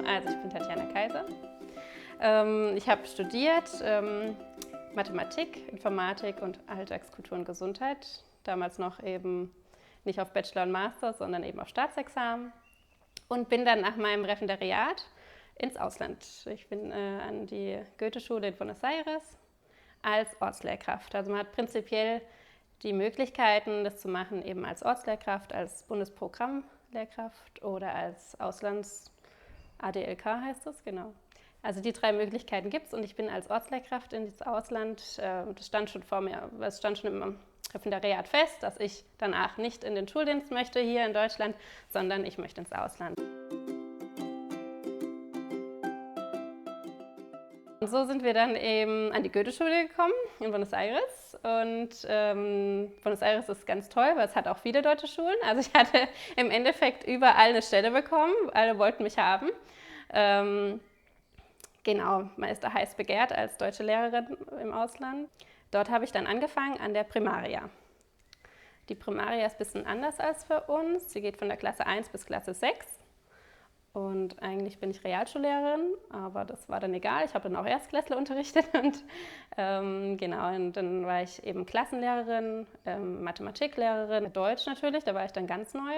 Also ich bin Tatjana Kaiser. Ich habe studiert Mathematik, Informatik und Alltagskultur und Gesundheit. Damals noch eben nicht auf Bachelor und Master, sondern eben auf Staatsexamen. Und bin dann nach meinem Referendariat ins Ausland. Ich bin an die Goethe-Schule in Buenos Aires als Ortslehrkraft. Also man hat prinzipiell die Möglichkeiten, das zu machen, eben als Ortslehrkraft, als Bundesprogrammlehrkraft oder als Auslands-ADLK heißt das, genau. Also die 3 Möglichkeiten gibt es und ich bin als Ortslehrkraft ins Ausland, das stand schon vor mir, es stand schon im Referendariat fest, dass ich danach nicht in den Schuldienst möchte hier in Deutschland, sondern ich möchte ins Ausland. Und so sind wir dann eben an die Goethe-Schule gekommen in Buenos Aires. Und Buenos Aires ist ganz toll, weil es hat auch viele deutsche Schulen. Also ich hatte im Endeffekt überall eine Stelle bekommen, alle wollten mich haben. Genau, man ist da heiß begehrt als deutsche Lehrerin im Ausland. Dort habe ich dann angefangen an der Primaria. Die Primaria ist ein bisschen anders als für uns. Sie geht von der Klasse 1 bis Klasse 6. Und eigentlich bin ich Realschullehrerin, aber das war dann egal. Ich habe dann auch Erstklässler unterrichtet und genau, und dann war ich eben Klassenlehrerin, Mathematiklehrerin, Deutsch natürlich, da war ich dann ganz neu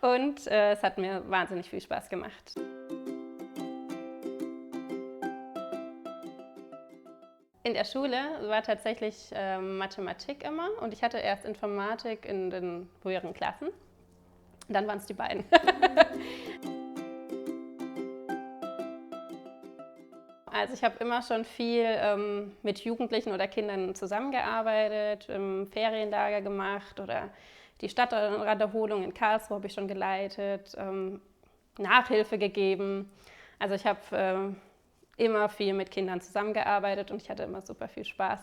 und es hat mir wahnsinnig viel Spaß gemacht. In der Schule war tatsächlich Mathematik immer und ich hatte erst Informatik in den höheren Klassen. Dann waren es die beiden. Also ich habe immer schon viel mit Jugendlichen oder Kindern zusammengearbeitet, Ferienlager gemacht oder die Stadtradlerholung in Karlsruhe habe ich schon geleitet, Nachhilfe gegeben. Also ich habe immer viel mit Kindern zusammengearbeitet und ich hatte immer super viel Spaß.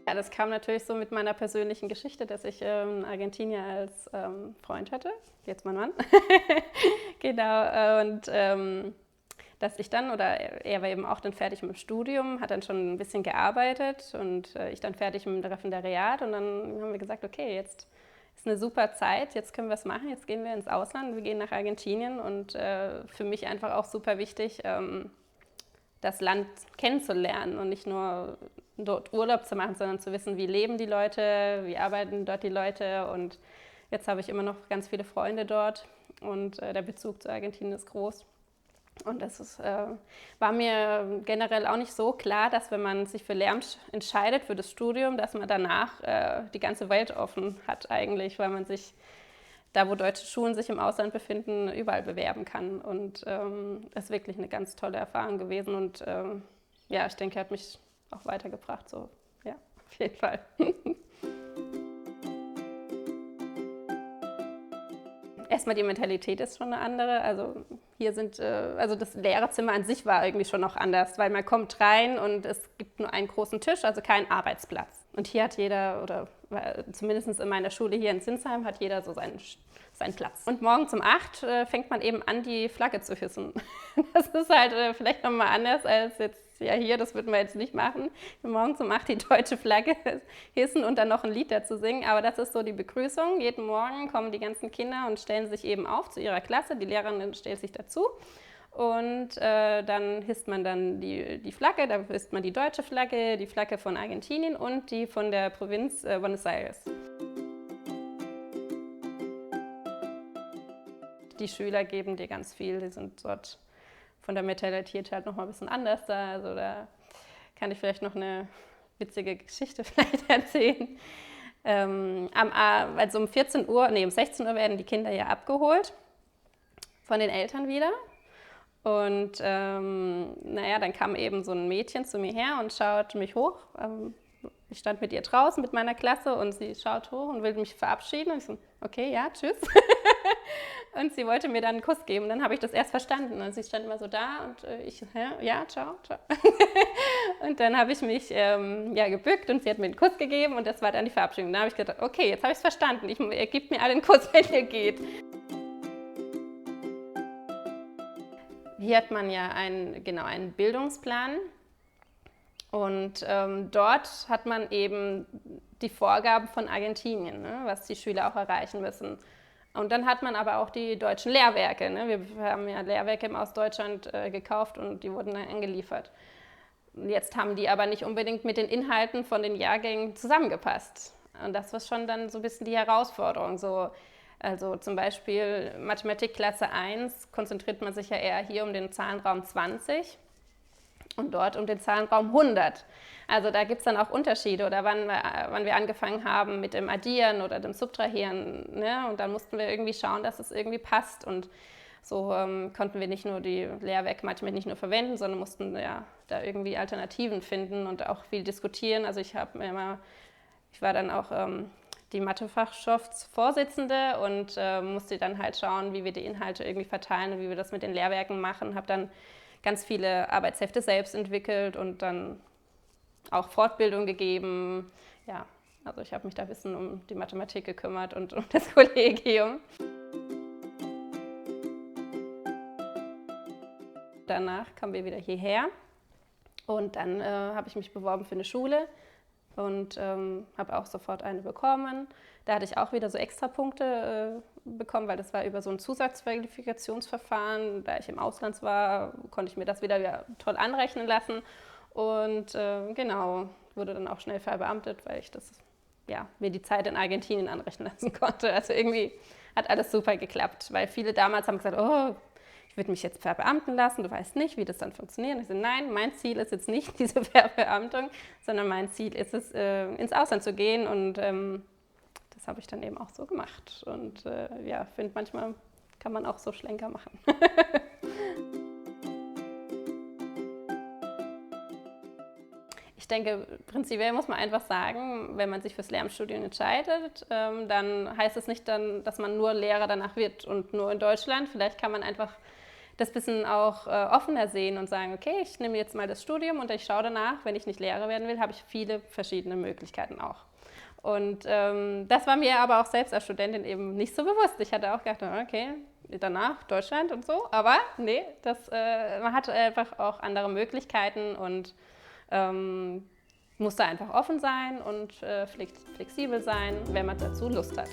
Ja, das kam natürlich so mit meiner persönlichen Geschichte, dass ich einen Argentinier als Freund hatte, jetzt mein Mann. Genau, und dass ich dann, oder er war eben auch dann fertig mit dem Studium, hat dann schon ein bisschen gearbeitet und ich dann fertig mit dem Referendariat und dann haben wir gesagt, okay, jetzt ist eine super Zeit, jetzt können wir es machen, jetzt gehen wir ins Ausland, wir gehen nach Argentinien und für mich einfach auch super wichtig, das Land kennenzulernen und nicht nur dort Urlaub zu machen, sondern zu wissen, wie leben die Leute, wie arbeiten dort die Leute. Und jetzt habe ich immer noch ganz viele Freunde dort und der Bezug zu Argentinien ist groß. Und das ist, war mir generell auch nicht so klar, dass wenn man sich für Lehramt entscheidet, für das Studium, dass man danach die ganze Welt offen hat eigentlich, weil man sich da, wo deutsche Schulen sich im Ausland befinden, überall bewerben kann. Und es ist wirklich eine ganz tolle Erfahrung gewesen. Und ja, ich denke, er hat mich auch weitergebracht. So, ja, auf jeden Fall. Erstmal die Mentalität ist schon eine andere. Also hier sind, also das Lehrerzimmer an sich war irgendwie schon noch anders, weil man kommt rein und es gibt nur einen großen Tisch, also keinen Arbeitsplatz. Und hier hat jeder, oder zumindest in meiner Schule hier in Zinsheim, hat jeder so seinen Platz. Und morgens um 8 fängt man eben an, die Flagge zu hissen. Das ist halt vielleicht nochmal anders als jetzt ja hier, das würden wir jetzt nicht machen. Morgens um 8 die deutsche Flagge hissen und dann noch ein Lied dazu singen. Aber das ist so die Begrüßung. Jeden Morgen kommen die ganzen Kinder und stellen sich eben auf zu ihrer Klasse. Die Lehrerin stellt sich dazu. Und dann hisst man dann die Flagge, da hisst man die deutsche Flagge, die Flagge von Argentinien und die von der Provinz Buenos Aires. Die Schüler geben dir ganz viel, die sind dort von der Mentalität halt noch mal ein bisschen anders da. Also da kann ich vielleicht noch eine witzige Geschichte vielleicht erzählen. Also um 14 Uhr, nee, um 16 Uhr werden die Kinder ja abgeholt von den Eltern wieder. Und naja, dann kam eben so ein Mädchen zu mir her und schaut mich hoch. Ich stand mit ihr draußen mit meiner Klasse und sie schaut hoch und will mich verabschieden. Und ich so, okay, ja, tschüss. Und sie wollte mir dann einen Kuss geben. Dann habe ich das erst verstanden. Und sie stand immer so da und ich, ja, ciao, ciao. Und dann habe ich mich ja, gebückt und sie hat mir einen Kuss gegeben und das war dann die Verabschiedung. Dann habe ich gedacht, okay, jetzt habe ich es verstanden. Ihr gebt mir alle einen Kuss, wenn ihr geht. Hier hat man ja einen Bildungsplan. Und dort hat man eben die Vorgaben von Argentinien, ne, was die Schüler auch erreichen müssen. Und dann hat man aber auch die deutschen Lehrwerke. Ne? Wir haben ja Lehrwerke aus Deutschland gekauft und die wurden dann angeliefert. Jetzt haben die aber nicht unbedingt mit den Inhalten von den Jahrgängen zusammengepasst. Und das war schon dann so ein bisschen die Herausforderung. So, also zum Beispiel Mathematik Klasse 1 konzentriert man sich ja eher hier um den Zahlenraum 20 und dort um den Zahlenraum 100. Also da gibt es dann auch Unterschiede oder wann wir angefangen haben mit dem Addieren oder dem Subtrahieren. Ne? Und dann mussten wir irgendwie schauen, dass es irgendwie passt. Und so konnten wir nicht nur die Lehrwerke Mathematik nicht nur verwenden, sondern mussten ja da irgendwie Alternativen finden und auch viel diskutieren. Also ich war dann auch die Mathefachschaftsvorsitzende und musste dann halt schauen, wie wir die Inhalte irgendwie verteilen und wie wir das mit den Lehrwerken machen. Habe dann ganz viele Arbeitshefte selbst entwickelt und dann auch Fortbildung gegeben. Ja, also ich habe mich da ein bisschen um die Mathematik gekümmert und um das Kollegium. Danach kamen wir wieder hierher und dann habe ich mich beworben für eine Schule und habe auch sofort eine bekommen. Da hatte ich auch wieder so Extrapunkte bekommen, weil das war über so ein Zusatzqualifikationsverfahren. Da ich im Ausland war, konnte ich mir das wieder toll anrechnen lassen und genau, wurde dann auch schnell verbeamtet, weil ich mir die Zeit in Argentinien anrechnen lassen konnte. Also irgendwie hat alles super geklappt, weil viele damals haben gesagt, oh, ich würde mich jetzt verbeamten lassen, du weißt nicht, wie das dann funktioniert. Und ich so, nein, mein Ziel ist jetzt nicht diese Verbeamtung, sondern mein Ziel ist es, ins Ausland zu gehen. Und das habe ich dann eben auch so gemacht. Und finde, manchmal kann man auch so Schlenker machen. Ich denke, prinzipiell muss man einfach sagen, wenn man sich fürs Lehramtsstudium entscheidet, dann heißt es nicht, dass man nur Lehrer danach wird und nur in Deutschland. Vielleicht kann man einfach das bisschen auch offener sehen und sagen, okay, ich nehme jetzt mal das Studium und ich schaue danach, wenn ich nicht Lehrer werden will, habe ich viele verschiedene Möglichkeiten auch. Und das war mir aber auch selbst als Studentin eben nicht so bewusst. Ich hatte auch gedacht, okay, danach Deutschland und so, aber nee, man hat einfach auch andere Möglichkeiten und musste einfach offen sein und flexibel sein, wenn man dazu Lust hat.